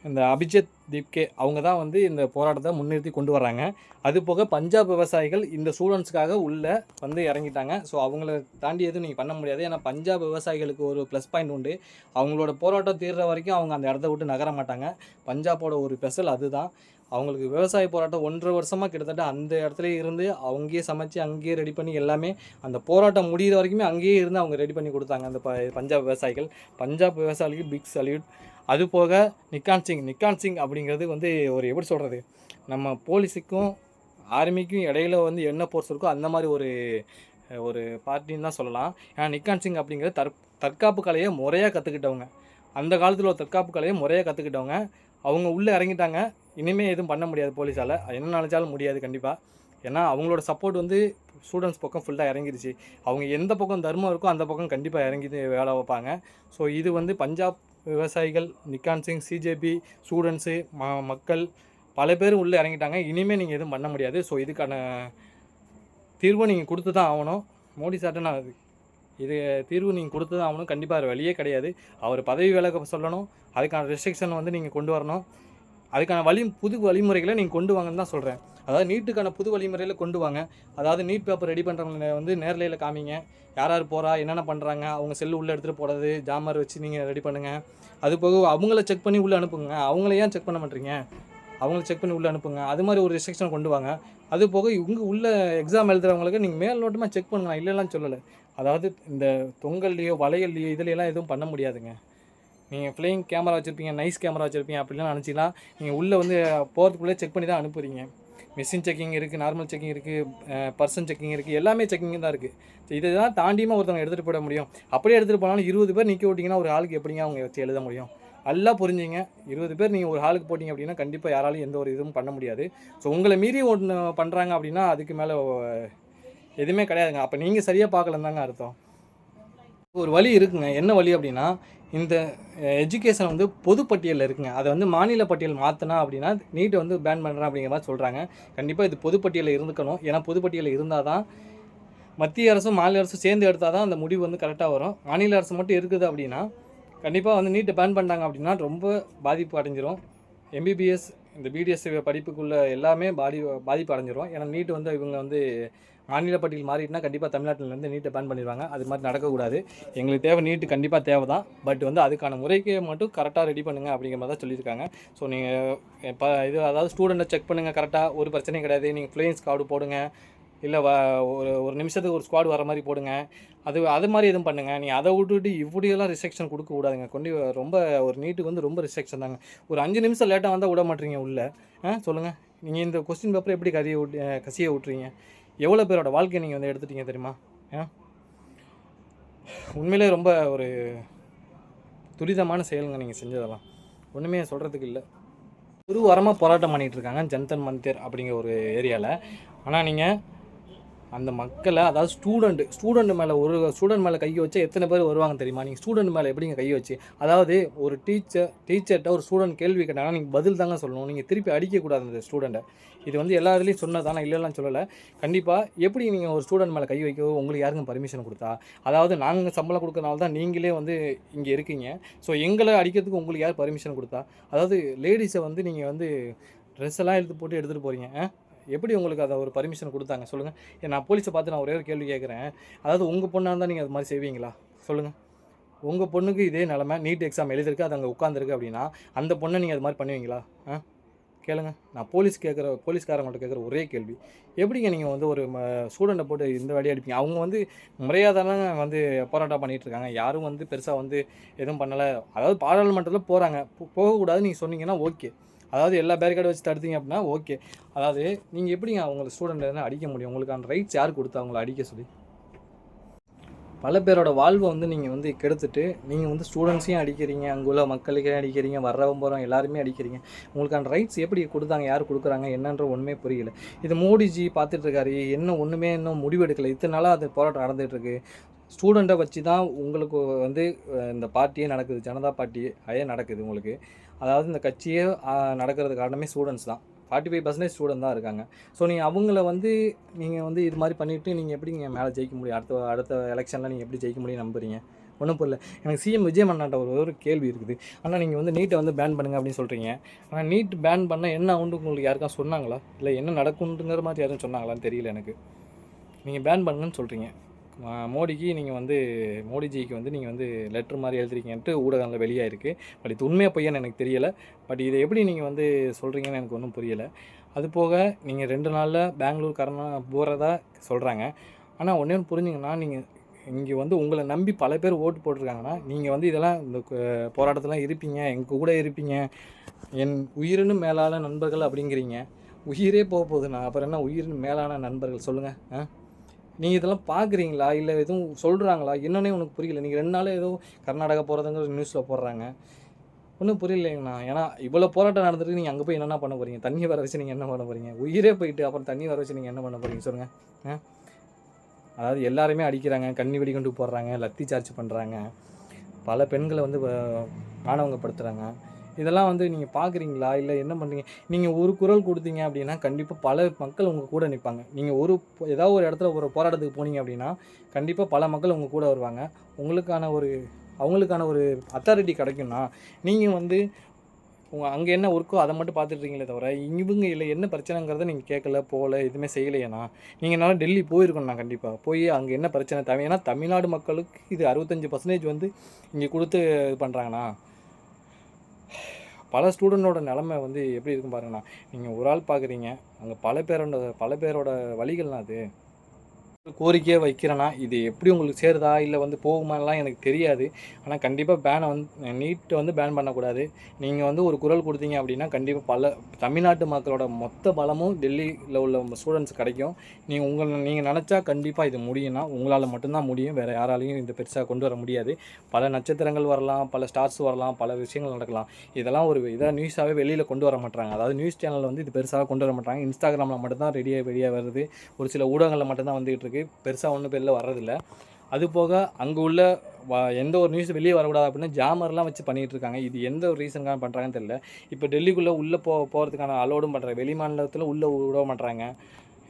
இந்த அபிஜித் தீப்கே அவங்க தான் வந்து இந்த போராட்டத்தை முன்னிறுத்தி கொண்டு வராங்க. அது போக பஞ்சாப் விவசாயிகள் இந்த ஸ்டூடெண்ட்ஸ்க்காக உள்ளே வந்து இறங்கிட்டாங்க. ஸோ அவங்கள தாண்டி எதுவும் நீங்கள் பண்ண முடியாது. ஏன்னா பஞ்சாப் விவசாயிகளுக்கு ஒரு ப்ளஸ் பாயிண்ட் உண்டு. அவங்களோட போராட்டம் தீர்ற வரைக்கும் அவங்க அந்த இடத்த விட்டு நகர மாட்டாங்க. பஞ்சாபோட ஒரு ஸ்பெஷல் அதுதான். அவங்களுக்கு விவசாய போராட்டம் 1.5 வருஷமாக கிட்டத்தட்ட அந்த இடத்துல இருந்து அங்கேயே சமைச்சு அங்கேயே ரெடி பண்ணி எல்லாமே அந்த போராட்டம் முடிகிற வரைக்குமே அங்கேயே இருந்து அவங்க ரெடி பண்ணி கொடுத்தாங்க அந்த பஞ்சாப் விவசாயிகள். பஞ்சாப் விவசாயிகளுக்கு பிக் சல்யூட். அது போக நிக்கான் சிங் அப்படிங்கிறது வந்து ஒரு எப்படி சொல்கிறது, நம்ம போலீஸுக்கும் ஆர்மிக்கும் இடையில வந்து என்ன போர்ஸ் இருக்கோ அந்த மாதிரி ஒரு பார்ட்டின்னு தான் சொல்லலாம். ஏன்னா நிக்கான் சிங் அப்படிங்கிறது தற்காப்பு கலையை முறையாக கற்றுக்கிட்டவங்க. அந்த காலத்தில் ஒரு தற்காப்பு கலையை முறையாக கற்றுக்கிட்டவங்க. அவங்க உள்ளே இறங்கிட்டாங்க. இனிமேல் எதுவும் பண்ண முடியாது போலீஸால். என்ன நினச்சாலும் முடியாது கண்டிப்பாக. ஏன்னா அவங்களோட சப்போர்ட் வந்து ஸ்டூடெண்ட்ஸ் பக்கம் ஃபுல்லாக இறங்கிடுச்சு. அவங்க எந்த பக்கம் தர்மம் இருக்கோ அந்த பக்கம் கண்டிப்பாக இறங்கி வேலை வைப்பாங்க. ஸோ இது வந்து பஞ்சாப் விவசாயிகள், நிக்கான் சிங், சிஜேபி, ஸ்டூடெண்ட்ஸு, மக்கள் பல பேர் உள்ளே இறங்கிட்டாங்க. இனிமேல் நீங்கள் எதுவும் பண்ண முடியாது. ஸோ இதுக்கான தீர்வை நீங்கள் கொடுத்து தான் ஆகணும். மோடி சார்ட்ட நான் இது தீர்வு நீங்கள் கொடுத்து தான் ஆகணும். கண்டிப்பாக அது வழியே கிடையாது. அவர் பதவி விலக சொல்லணும். அதுக்கான ரெஸ்ட்ரிக்ஷன் வந்து நீங்கள் கொண்டு வரணும். அதுக்கான புது வழிமுறைகளை நீங்கள் கொண்டு வாங்கன்னு தான் சொல்கிறேன். அதாவது நீட்டுக்கான புது வழிமுறையில் கொண்டு வாங்க. அதாவது நீட் பேப்பர் ரெடி பண்ணுறவங்க வந்து நேர்லையில் காமிங்க. யார் போகிறா, என்னென்ன பண்ணுறாங்க, அவங்க செல்லு உள்ளே எடுத்துகிட்டு போகிறது, ஜாமர் வச்சு நீங்கள் ரெடி பண்ணுங்கள். அது போக அவங்கள செக் பண்ணி உள்ளே அனுப்புங்க. அவங்கள ஏன் செக் பண்ண மாட்டீங்க? அவங்கள செக் பண்ணி உள்ளே அனுப்புங்க. அது மாதிரி ஒரு ரெஸ்ட்ரிக்ஷன் கொண்டு வாங்க. அது போக இவங்க உள்ள எக்ஸாம் எழுதுகிறவங்களுக்கு நீங்கள் மேல் நோட்டமாக செக் பண்ணுங்க. இல்லைலாம் சொல்லலை. அதாவது இந்த தொங்கல்லையோ வளையல்லையோ இதுலையெல்லாம் எதுவும் பண்ண முடியாதுங்க. நீங்கள் ஃப்ளையிங் கேமரா வச்சுருப்பீங்க, நைஸ் கேமரா வச்சுருப்பீங்க, அப்படிலாம் நினச்சிங்கன்னா நீங்கள் உள்ளே வந்து போகிறதுக்குள்ளே செக் பண்ணி தான் அனுப்புகிறீங்க. மிஷின் செக்கிங் இருக்குது, நார்மல் செக்கிங் இருக்குது, பர்சன் செக்கிங் இருக்குது, எல்லாமே செக்கிங் தான் இருக்குது. இதை தான் தாண்டியுமா ஒருத்தவங்க எடுத்துகிட்டு போட முடியும். அப்படியே எடுத்துகிட்டு போனாலும் 20 பேர் நிற்க விட்டிங்கன்னா ஒரு ஆளுக்கு எப்படிங்க அவங்க வச்சு எழுத முடியும்? நல்லா புரிஞ்சுங்க. 20 பேர் நீங்கள் ஒரு ஆளுக்கு போட்டிங்க அப்படின்னா கண்டிப்பாக யாராலையும் எந்த ஒரு இதுவும் பண்ண முடியாது. ஸோ உங்களை மீறி ஒன்று பண்ணுறாங்க அப்படின்னா அதுக்கு மேலே எதுவுமே கிடையாதுங்க. அப்போ நீங்கள் சரியாக பார்க்கலன்னு தாங்க அர்த்தம். ஒரு வழி இருக்குங்க. என்ன வழி அப்படின்னா, இந்த எஜுகேஷன் வந்து பொதுப்பட்டியலில் இருக்குங்க. அதை வந்து மாநில பட்டியல் மாற்றினா அப்படின்னா நீட்டை வந்து பேன் பண்ணுறேன் அப்படிங்கிற மாதிரி சொல்கிறாங்க. கண்டிப்பாக இது பொதுப்பட்டியலில் இருந்துக்கணும். ஏன்னா பொதுப்பட்டியலில் இருந்தால் தான் மத்திய அரசும் மாநில அரசும் சேர்ந்து எடுத்தால் தான் அந்த முடிவு வந்து கரெக்டாக வரும். மாநில அரசு மட்டும் இருக்குது அப்படின்னா கண்டிப்பாக வந்து நீட்டை பேன் பண்ணிட்டாங்க அப்படின்னா ரொம்ப பாதிப்பு அடைஞ்சிரும். எம்பிபிஎஸ் இந்த பிடிஎஸ் படிப்புக்குள்ளே எல்லாமே பாதிப்பு அடைஞ்சிரும். ஏன்னா நீட்டு வந்து இவங்க வந்து மாநில பட்டியல் மாறிட்டுனா கண்டிப்பாக தமிழ்நாட்டிலேருந்து நீட்டை பேன் பண்ணிடுவாங்க. அது மாதிரி நடக்கக்கூடாது. எங்களுக்கு தேவை நீட்டு கண்டிப்பாக தேவை தான். பட் வந்து அதுக்கான முறைக்கு மட்டும் கரெக்டாக ரெடி பண்ணுங்கள் அப்படிங்கிற மாதிரி தான் சொல்லியிருக்காங்க. ஸோ நீங்கள் இப்போ இது அதாவது ஸ்டூடெண்ட்டை செக் பண்ணுங்கள் கரெக்டாக, ஒரு பிரச்சனையும் கிடையாது. நீங்கள் ஃப்ளையிங் ஸ்குவாடு போடுங்க, இல்லை ஒரு நிமிஷத்துக்கு ஒரு ஸ்குவாடு வர மாதிரி போடுங்க. அது மாதிரி எதுவும் பண்ணுங்கள். நீங்கள் அதை விட்டுட்டு இப்படியெல்லாம் ரிஸ்ட்ரிக்ஷன் கொடுக்கக்கூடாதுங்க. ரொம்ப ஒரு நீட்டுக்கு வந்து ரொம்ப ரிஸ்ட்ரிக்ஷன் தாங்க. ஒரு 5 நிமிஷம் லேட்டாக வந்தால் விட மாட்டீங்க உள்ளே. சொல்லுங்கள். நீங்கள் இந்த கொஸ்டின் பேப்பரை எப்படி கசிய விட்றீங்க? எவ்வளோ பேரோட வாழ்க்கையை நீங்கள் வந்து எடுத்துட்டீங்க தெரியுமா? உண்மையிலே ரொம்ப ஒரு துரிதமான செயலுங்க நீங்கள் செஞ்சதெல்லாம். ஒன்றுமே சொல்கிறதுக்கு இல்லை. ஒரு வாரமாக போராட்டம் பண்ணிகிட்ருக்காங்க ஜந்தர் மந்தர் அப்படிங்கிற ஒரு ஏரியாவில். ஆனால் நீங்கள் அந்த மக்களை, அதாவது ஸ்டூடெண்ட் மேலே கை வச்சா எத்தனை பேர் வருவாங்க தெரியுமா? நீங்கள் ஸ்டூடெண்ட் மேலே எப்படிங்க கை வச்சு, அதாவது ஒரு டீச்சர்கிட்ட ஒரு ஸ்டூடெண்ட் கேள்வி கேட்டாங்கன்னா நீங்கள் பதில் தாங்க சொல்லணும். நீங்கள் திருப்பி அடிக்கக்கூடாது அந்த ஸ்டூடெண்ட்டை. இது வந்து எல்லா இதுலேயும் சொன்னது, ஆனால் இல்லைலாம் சொல்லலை. கண்டிப்பாக எப்படி நீங்கள் ஒரு ஸ்டூடெண்ட் மேலே கை வைக்க உங்களுக்கு யாருங்க பர்மிஷன் கொடுத்தா? அதாவது நாங்கள் சம்பளம் கொடுக்கறனால தான் நீங்களே வந்து இங்கே இருக்கீங்க. ஸோ எங்களை அடிக்கிறதுக்கு உங்களுக்கு யார் பர்மிஷன் கொடுத்தா? அதாவது லேடிஸை வந்து நீங்கள் வந்து ட்ரெஸ் எல்லாம் எடுத்துகிட்டு போகிறீங்க. எப்படி உங்களுக்கு அதை ஒரு பர்மிஷன் கொடுத்தாங்க சொல்லுங்கள்? நான் போலீஸை பார்த்து நான் ஒரே ஒரு கேள்வி கேட்குறேன். அதாவது உங்கள் பொண்ணாக இருந்தால் நீங்கள் அது மாதிரி செய்வீங்களா? சொல்லுங்கள். உங்கள் பொண்ணுக்கு இதே நிலமை, நீட் எக்ஸாம் எழுதிருக்கு, அது அங்கே உட்காந்துருக்கு அப்படின்னா அந்த பொண்ணை நீங்கள் அது மாதிரி பண்ணுவீங்களா? கேளுங்க. நான் போலீஸ்காரங்கள்ட்ட கேட்குற ஒரே கேள்வி, எப்படிங்க நீங்கள் வந்து ஒரு ஸ்டூடெண்ட்டை போட்டு இந்த வேலையை அடிப்பீங்க? அவங்க வந்து முறையாக தானே வந்து போராட்டம் பண்ணிகிட்ருக்காங்க. யாரும் வந்து பெருசாக வந்து எதுவும் பண்ணலை. அதாவது பாராளுமன்றத்தில் போகிறாங்க, போகக்கூடாதுன்னு நீங்கள் சொன்னீங்கன்னா ஓகே. அதாவது எல்லா பேரிகார்டு வச்சு தடுத்தீங்க அப்படின்னா ஓகே. அதாவது நீங்கள் எப்படிங்க அவங்களை ஸ்டூடெண்ட் அடிக்க முடியும்? உங்களுக்கான ரைட்ஸ் யார் கொடுத்தா அவங்கள அடிக்க சொல்லி? பல பேரோட வாழ்வை வந்து நீங்கள் வந்து கெடுத்துட்டு நீங்கள் வந்து ஸ்டூடெண்ட்ஸையும் அடிக்கிறீங்க, அங்கே உள்ள மக்களுக்கே அடிக்கிறீங்க, வர்றவங்க போகிறவங்க எல்லாருமே அடிக்கிறீங்க. உங்களுக்கான ரைட்ஸ் எப்படி கொடுத்தாங்க, யார் கொடுக்குறாங்க என்னன்ற ஒன்றுமே புரியல. இது மோடிஜி பார்த்துட்ருக்காரு, இன்னும் முடிவெடுக்கலை. இத்தனை நாளாக அது போராட்டம் நடந்துகிட்ருக்கு. ஸ்டூடெண்ட்டை வச்சு தான் உங்களுக்கு வந்து இந்த பார்ட்டியே நடக்குது, ஜனதா பார்ட்டியே நடக்குது உங்களுக்கு. அதாவது இந்த கட்சியே நடக்கிறது காரணமே ஸ்டூடெண்ட்ஸ் தான். 45% ஸ்டூடெண்ட் தான் இருக்காங்க. ஸோ நீங்கள் அவங்கள வந்து நீங்கள் வந்து இது மாதிரி பண்ணிவிட்டு நீங்கள் எப்படி நீங்கள் மேலே ஜெயிக்க முடியும்? அடுத்த எலெக்ஷனில் நீங்கள் எப்படி ஜெயிக்க முடியும் நம்புறீங்க? ஒன்றும் புரியல. எனக்கு சிஎம் விஜய் அண்ணாட்ட ஒரு கேள்வி இருக்குது. ஆனால் நீங்கள் வந்து நீட்டை வந்து பேன் பண்ணுங்க அப்படின்னு சொல்கிறீங்க. ஆனால் நீட் பேன் பண்ணால் என்ன ஆகுன்னு உங்களுக்கு யாருக்கா சொன்னாங்களா? இல்லை என்ன நடக்குன்ற மாதிரி யாரும் சொன்னாங்களான்னு தெரியல எனக்கு. நீங்கள் பேன் பண்ணுங்கன்னு சொல்கிறீங்க. மோடிஜிக்கு வந்து நீங்கள் வந்து லெட்டர் மாதிரி எழுதிருக்கீங்கன்ட்டு ஊடகங்களில் வெளியாகிருக்கு. பட் இது உண்மையாக பொய்யான்னு எனக்கு தெரியலை. பட் இதை எப்படி நீங்கள் வந்து சொல்கிறீங்கன்னு எனக்கு ஒன்றும் புரியலை. அது போக நீங்கள் 2 நாளில் பெங்களூர் போகிறதா சொல்கிறாங்க. ஆனால் ஒன்றே புரிஞ்சுங்கன்னா, நீங்கள் இங்கே வந்து உங்களை நம்பி பல பேர் ஓட்டு போட்டிருக்காங்கன்னா நீங்கள் வந்து இதெல்லாம் இந்த போராட்டத்தெல்லாம் இருப்பீங்க, எங்கள் கூட இருப்பீங்க, என் உயிரினு மேலான நண்பர்கள் அப்படிங்கிறீங்க. உயிரே போகுதுண்ணா, அப்புறம் என்ன உயிரினு மேலான நண்பர்கள் சொல்லுங்கள்? நீங்கள் இதெல்லாம் பார்க்குறீங்களா? இல்லை எதுவும் சொல்கிறாங்களா? என்னன்னே உனக்கு புரியல. நீங்கள் 2 நாள் ஏதோ கர்நாடகா போகிறதுங்கிற நியூஸில் போடுறாங்க. ஒன்றும் புரியலைங்கண்ணா. ஏன்னா இவ்வளோ போராட்டம் நடந்துட்டு நீங்கள் அங்கே போய் என்னென்ன பண்ண போகிறீங்க? தண்ணி வர வச்சு நீங்கள் என்ன பண்ண போகிறீங்க? உயிரே போயிட்டு அப்புறம் தண்ணி வர வச்சு நீங்கள் என்ன பண்ண போகிறீங்க சொல்லுங்கள்? அதாவது எல்லாருமே அடிக்கிறாங்க, கண்ணி வெடிகுண்டு போடுறாங்க, லத்தி சார்ஜ் பண்ணுறாங்க, பல பெண்களை வந்து மானவங்கப்படுத்துகிறாங்க. இதெல்லாம் வந்து நீங்கள் பார்க்குறீங்களா? இல்லை என்ன பண்ணுறீங்க? நீங்கள் ஒரு குரல் கொடுத்தீங்க அப்படின்னா கண்டிப்பாக பல மக்கள் உங்கள் கூட நிற்பாங்க. நீங்கள் ஏதாவது ஒரு இடத்துல ஒரு போராட்டத்துக்கு போனீங்க அப்படின்னா கண்டிப்பாக பல மக்கள் உங்கள் கூட வருவாங்க. அவங்களுக்கான ஒரு அத்தாரிட்டி கிடைக்கும்னா நீங்கள் வந்து அங்கே என்ன ஒர்க்கோ அதை மட்டும் பார்த்துட்ருக்கீங்களே தவிர இவங்க இல்லை என்ன பிரச்சனைங்கிறத நீங்கள் கேட்கல, போகல, எதுவுமே செய்யலையேண்ணா. நீங்கள் என்னால் டெல்லி போயிருக்கணும்ண்ணா. கண்டிப்பாக போய் அங்கே என்ன பிரச்சனை ஏன்னா தமிழ்நாடு மக்களுக்கு இது 65% வந்து இங்கே கொடுத்து இது பண்ணுறாங்கண்ணா. பல ஸ்டூடெண்ட்டோட நிலமை வந்து எப்படி இருக்கும் பாருங்கண்ணா. நீங்கள் ஒரு ஆள் பார்க்குறீங்க, அங்கே பல பேரோட வழிகள்னா அது கோரிக்கையை வைக்கிறேன்னா இது எப்படி உங்களுக்கு சேருதா இல்லை வந்து போகுமாலாம் எனக்கு தெரியாது. ஆனால் கண்டிப்பாக பேனை வந்து நீட்டை வந்து பேன் பண்ணக்கூடாது. நீங்கள் வந்து ஒரு குரல் கொடுத்தீங்க அப்படின்னா கண்டிப்பாக தமிழ்நாட்டு மக்களோட மொத்த பலமும் டெல்லியில் உள்ள ஸ்டூடெண்ட்ஸ் கிடைக்கும். நீங்கள் நினச்சா கண்டிப்பாக இது முடியும்னா உங்களால் மட்டும்தான் முடியும். வேறு யாராலையும் இந்த பெருசாக கொண்டு வர முடியாது. பல நட்சத்திரங்கள் வரலாம், பல ஸ்டார்ஸ் வரலாம், பல விஷயங்கள் நடக்கலாம். இதெல்லாம் ஒரு இதாக நியூஸாகவே வெளியில் கொண்டு வர மாட்டாங்க. அதாவது நியூஸ் சேனலில் வந்து இது பெருசாக கொண்டு வர மாட்டாங்க. இன்ஸ்டாகிராமில் மட்டும்தான் வெளியே வருது. ஒரு சில ஊடகங்களில் மட்டும்தான் வந்துகிட்டு இருக்குது. பெருசாக ஒன்றும் பேரில் வர்றதில்ல. அது போக அங்கே உள்ள எந்த ஒரு நியூஸ் வெளியே வரக்கூடாது அப்படின்னு ஜாமர்லாம் வச்சு பண்ணிகிட்டு இருக்காங்க. இது எந்த ஒரு ரீசனுக்காக பண்ணுறாங்கன்னு தெரியல. இப்போ டெல்லிக்குள்ளே உள்ளே போகிறதுக்கான அலோடும் பண்ணுறாங்க. வெளி மாநிலத்தில் உள்ளே விட மாட்டுறாங்க.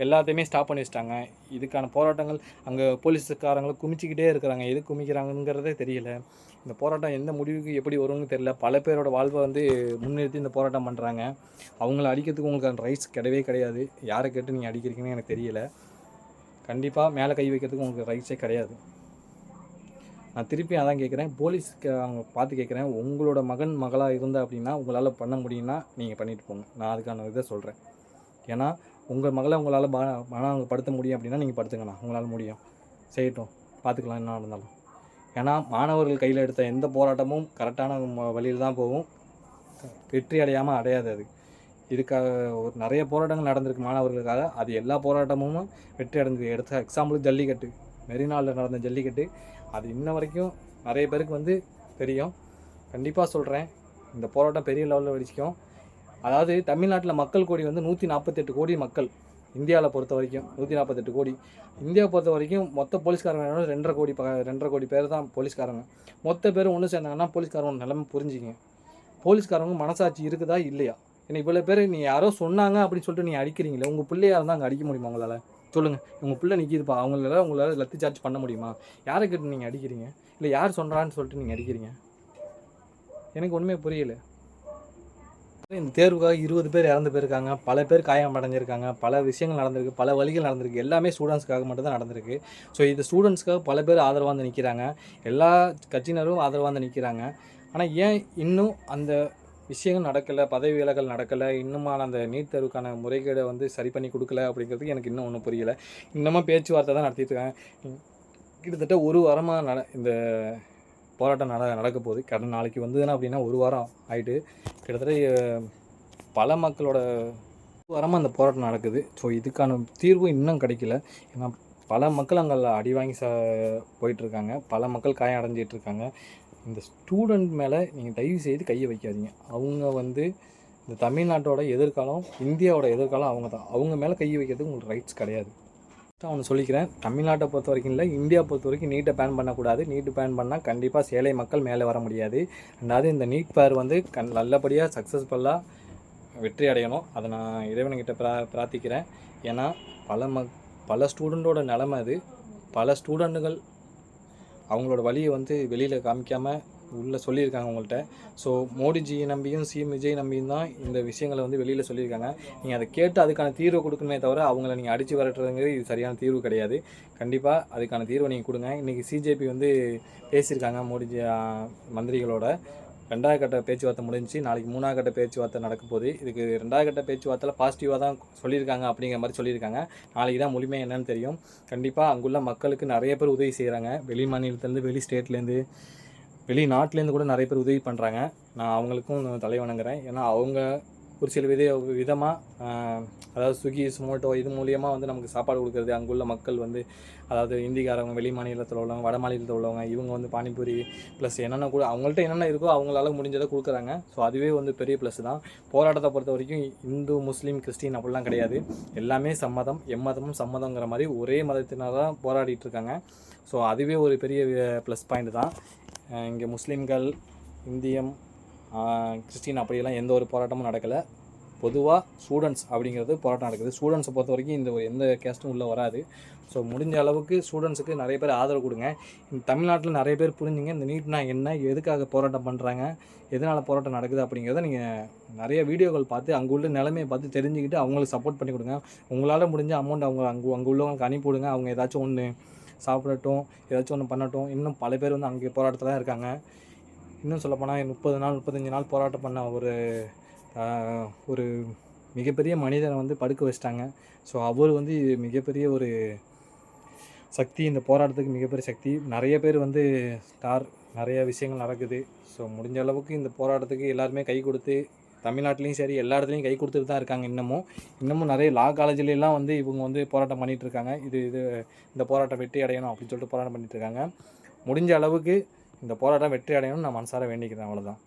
எல்லாத்தையுமே ஸ்டாப் பண்ணி வச்சிட்டாங்க. இதுக்கான போராட்டங்கள் அங்கே போலீஸுக்காரங்களும் குமிச்சிக்கிட்டே இருக்கிறாங்க. எது குமிக்கிறாங்கிறதே தெரியல. இந்த போராட்டம் எந்த முடிவுக்கு எப்படி வரும்னு தெரியல. பல பேரோட வாழ்வை வந்து முன்னிறுத்தி இந்த போராட்டம் பண்ணுறாங்க. அவங்கள அடிக்கிறதுக்கு உங்களுக்கு ரைட்ஸ் கிடையாது. யாரை கேட்டு நீங்கள் அடிக்கிறீங்கன்னு எனக்கு தெரியல. கண்டிப்பாக மேலே கை வைக்கிறதுக்கு உங்களுக்கு ரைட்ஸே கிடையாது. நான் திருப்பி அதான் கேட்குறேன், போலீஸ்க்கு அவங்க பார்த்து கேட்குறேன், உங்களோட மகளாக இருந்தால் அப்படின்னா உங்களால் பண்ண முடியும்னா நீங்கள் பண்ணிட்டு போங்க. நான் அதுக்கான இதை சொல்கிறேன். ஏன்னா உங்கள் மகளை உங்களால் படுத்த முடியும் அப்படின்னா நீங்கள் படுத்துங்கண்ணா. உங்களால் முடியும், செய்யட்டும், பார்த்துக்கலாம் என்ன இருந்தாலும். ஏன்னா மாணவர்கள் கையில் எடுத்த எந்த போராட்டமும் கரெக்டான வழியில் தான் போகும், வெற்றி அடையாது. அது இதுக்காக ஒரு நிறைய போராட்டங்கள் நடந்திருக்கு மாணவர்களுக்காக. அது எல்லா போராட்டமும் வெற்றி அடைஞ்சது. எடுத்த எக்ஸாம்பிளுக்கு ஜல்லிக்கட்டு, மெரினாவில் நடந்த ஜல்லிக்கட்டு, அது இன்ன வரைக்கும் நிறைய பேருக்கு வந்து தெரியும். கண்டிப்பாக சொல்கிறேன், இந்த போராட்டம் பெரிய லெவலில் வெடிக்கும். அதாவது தமிழ்நாட்டில் மக்கள் கோடி வந்து 148 கோடி மக்கள். இந்தியாவில் பொறுத்த வரைக்கும் 148 கோடி. இந்தியாவை பொறுத்த வரைக்கும் மொத்த போலீஸ்காரங்க 2.5 கோடி பேர் தான் போலீஸ்காரங்க. மொத்த பேர் ஒன்று சேர்ந்தாங்கன்னா போலீஸ்காரங்க நிலைமை புரிஞ்சிங்க. போலீஸ்காரங்க மனசாட்சி இருக்குதா இல்லையா? ஏன்னா இவ்வளோ பேர் நீ யாரோ சொன்னாங்க அப்படின்னு சொல்லிட்டு நீங்கள் அடிக்கிறீங்களே, உங்கள் பிள்ளையாக இருந்தால் அங்கே அடிக்க முடியுமா உங்களால்? சொல்லுங்கள். உங்கள் பிள்ளை நிற்கிதுப்பா, உங்களால் லத்தி சார்ஜ் பண்ண முடியுமா? யாரை கேட்டு நீங்கள் அடிக்கிறீங்க? இல்லை யார் சொல்கிறான்னு சொல்லிட்டு நீங்கள் அடிக்கிறீங்க? எனக்கு ஒன்றுமே புரியல. இந்த தேர்வுக்காக 20 பேர் இறந்து போயிருக்காங்க, பல பேர் காயம் அடைஞ்சிருக்காங்க, பல விஷயங்கள் நடந்திருக்கு, பல வழிகள் நடந்திருக்கு. எல்லாமே ஸ்டூடெண்ட்ஸ்க்காக மட்டும் தான் நடந்திருக்கு. ஸோ இது ஸ்டூடெண்ட்ஸ்க்காக பல பேர் ஆதரவாக வந்து நிற்கிறாங்க. எல்லா கட்சியினரும் ஆதரவாக வந்து நிற்கிறாங்க. ஆனால் ஏன் இன்னும் அந்த விஷயங்கள் நடக்கலை, பதவி விலகல் நடக்கலை, இன்னுமான அந்த நீட் தேர்வுக்கான முறைகேடை வந்து சரி பண்ணி கொடுக்கல அப்படிங்கிறதுக்கு எனக்கு இன்னும் ஒன்றும் புரியலை. இன்னமும் பேச்சுவார்த்தை தான் நடத்திட்டு இருக்காங்க. கிட்டத்தட்ட ஒரு வாரமாக இந்த போராட்டம் நடக்க போகுது. நாளைக்கு வந்ததுன்னா அப்படின்னா ஒரு வாரம் ஆகிட்டு கிட்டத்தட்ட பல மக்களோட வாரமாக அந்த போராட்டம் நடக்குது. ஸோ இதுக்கான தீர்வு இன்னும் கிடைக்கல. ஏன்னா பல மக்கள் அங்கே அடி வாங்கி போயிட்டுருக்காங்க, பல மக்கள் காயம் அடைஞ்சிட்ருக்காங்க. இந்த ஸ்டூடெண்ட் மேலே நீங்கள் தயவு செய்து கையை வைக்காதீங்க. அவங்க வந்து இந்த தமிழ்நாட்டோட எதிர்காலம், இந்தியாவோட எதிர்காலம் அவங்க தான். அவங்க மேலே கையை வைக்கிறதுக்கு உங்களுக்கு ரைட்ஸ் கிடையாது. அவனை சொல்லிக்கிறேன், தமிழ்நாட்டை பொறுத்த வரைக்கும் இல்லை, இந்தியா பொறுத்த வரைக்கும் நீட்டை பேன் பண்ணக்கூடாது. நீட்டு பேன் பண்ணால் கண்டிப்பாக சேலை மக்கள் மேலே வர முடியாது. ரெண்டாவது இந்த நீட் பேர் வந்து நல்லபடியாக சக்ஸஸ்ஃபுல்லாக வெற்றி அடையணும். அதை நான் இறைவன்கிட்ட பிரார்த்திக்கிறேன். ஏன்னா பல ஸ்டூடெண்ட்டோட நிலைமை அது. பல ஸ்டூடெண்ட்டுகள் அவங்களோட வழியை வந்து வெளியில் காமிக்காமல் உள்ளே சொல்லியிருக்காங்க உங்கள்கிட்ட. ஸோ மோடிஜியை நம்பியும் சிஎம் விஜய் நம்பியும் தான் இந்த விஷயங்களை வந்து வெளியில் சொல்லியிருக்காங்க. நீங்கள் அதை கேட்டு அதுக்கான தீர்வை கொடுக்கணுமே தவிர அவங்கள நீங்கள் அடித்து வரட்டுறதுங்கிறது இது சரியான தீர்வு கிடையாது. கண்டிப்பாக அதுக்கான தீர்வை நீங்கள் கொடுங்க. இன்றைக்கி சிஜேபி வந்து பேசியிருக்காங்க மோடிஜி மந்திரிகளோட. 2வது கட்ட பேச்சுவார்த்தை முடிஞ்சு, நாளைக்கு 3வது கட்ட பேச்சுவார்த்தை நடக்க போகுது. இதுக்கு 2வது கட்ட பேச்சுவார்த்தையில் பாசிட்டிவாக தான் சொல்லியிருக்காங்க அப்படிங்கிற மாதிரி சொல்லியிருக்காங்க. நாளைக்கு தான் முழுமையாக என்னன்னு தெரியும். கண்டிப்பாக அங்குள்ள மக்களுக்கு நிறைய பேர் உதவி செய்கிறாங்க. வெளி மாநிலத்துலேருந்து, வெளி ஸ்டேட்லேருந்து, வெளிநாட்டிலேருந்து கூட நிறைய பேர் உதவி பண்ணுறாங்க. நான் அவங்களுக்கும் தலை வணங்குறேன். ஏன்னா அவங்க ஒரு சில விதமாக அதாவது ஸ்விக்கி, ஸ்மோட்டோ இது மூலியமாக வந்து நமக்கு சாப்பாடு கொடுக்குறது. அங்குள்ள மக்கள் வந்து அதாவது இந்திக்காரவங்க, வெளி மாநிலத்தில் உள்ளவங்க, வட மாநிலத்தில் உள்ளவங்க, இவங்க வந்து பானிபூரி ப்ளஸ் என்னென்ன கூட அவங்கள்ட்ட என்னென்ன இருக்கோ அவங்களால முடிஞ்சதை கொடுக்குறாங்க. ஸோ அதுவே வந்து பெரிய ப்ளஸ் தான். போராட்டத்தை பொறுத்த வரைக்கும் இந்து, முஸ்லீம், கிறிஸ்டின் அப்படிலாம் கிடையாது. எல்லாமே சம்மதம், எம்மதமும் சம்மதங்கிற மாதிரி ஒரே மதத்தினால தான் போராடிட்டு இருக்காங்க. ஸோ அதுவே ஒரு பெரிய ப்ளஸ் பாயிண்ட் தான். இங்கே முஸ்லீம்கள், இந்தியம், கிறிஸ்டின் அப்படியெல்லாம் எந்த ஒரு போராட்டமும் நடக்கலை. பொதுவாக ஸ்டூடெண்ட்ஸ் அப்படிங்கிறது போராட்டம் நடக்குது. ஸ்டூடெண்ட்ஸை பொறுத்த வரைக்கும் எந்த கேஸ்ட்டும் உள்ளே வராது. ஸோ முடிஞ்ச அளவுக்கு ஸ்டூடெண்ட்ஸுக்கு நிறைய பேர் ஆதரவு கொடுங்க. இந்த தமிழ்நாட்டில் நிறைய பேர் புரிஞ்சுங்க இந்த நீட்னா என்ன, எதுக்காக போராட்டம் பண்ணுறாங்க, எதனால் போராட்டம் நடக்குது அப்படிங்கிறத நீங்கள் நிறைய வீடியோக்கள் பார்த்து அங்கே உள்ள நிலைமையை பார்த்து தெரிஞ்சுக்கிட்டு அவங்களுக்கு சப்போர்ட் பண்ணி கொடுங்க. உங்களால் முடிஞ்ச அமௌண்ட் அங்கே உள்ளவங்களுக்கு அனுப்பி விடுங்க. அவங்க ஏதாச்சும் ஒன்று சாப்பிடட்டும், ஏதாச்சும் ஒன்று பண்ணட்டும். இன்னும் பல பேர் வந்து அங்கே போராட்டத்தில் தான் இருக்காங்க. இன்னும் சொல்லப்போனால் 30 நாள் 35 நாள் போராட்டம் பண்ண ஒரு மிகப்பெரிய மனிதனை வந்து படுக்க வச்சிட்டாங்க. ஸோ அவர் வந்து மிகப்பெரிய ஒரு சக்தி, இந்த போராட்டத்துக்கு மிகப்பெரிய சக்தி. நிறைய பேர் வந்து நிறைய விஷயங்கள் நடக்குது. ஸோ முடிஞ்ச அளவுக்கு இந்த போராட்டத்துக்கு எல்லாருமே கை கொடுத்து, தமிழ்நாட்டிலையும் சரி எல்லா இடத்துலையும் கை கொடுத்துட்டு தான் இருக்காங்க. இன்னமும் நிறைய லா காலேஜ்லாம் வந்து இவங்க வந்து போராட்டம் பண்ணிகிட்ருக்காங்க. இந்த போராட்டம் வெற்றி அடையணும் அப்படின்னு சொல்லிட்டு போராட்டம் பண்ணிகிட்ருக்காங்க. முடிஞ்ச அளவுக்கு இந்த போராட்டம் வெற்றி அடையணும்னு நான் மனசார வேண்டிக்கிறேன். அவ்வளோதான்.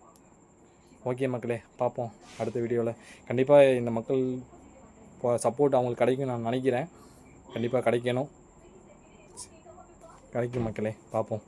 ஓகே மக்களே, பார்ப்போம் அடுத்த வீடியோவில். கண்டிப்பாக இந்த மக்கள் சப்போர்ட் அவங்களுக்கு கிடைக்கும் நான் நினைக்கிறேன். கண்டிப்பாக கிடைக்கும் மக்களே, பார்ப்போம்.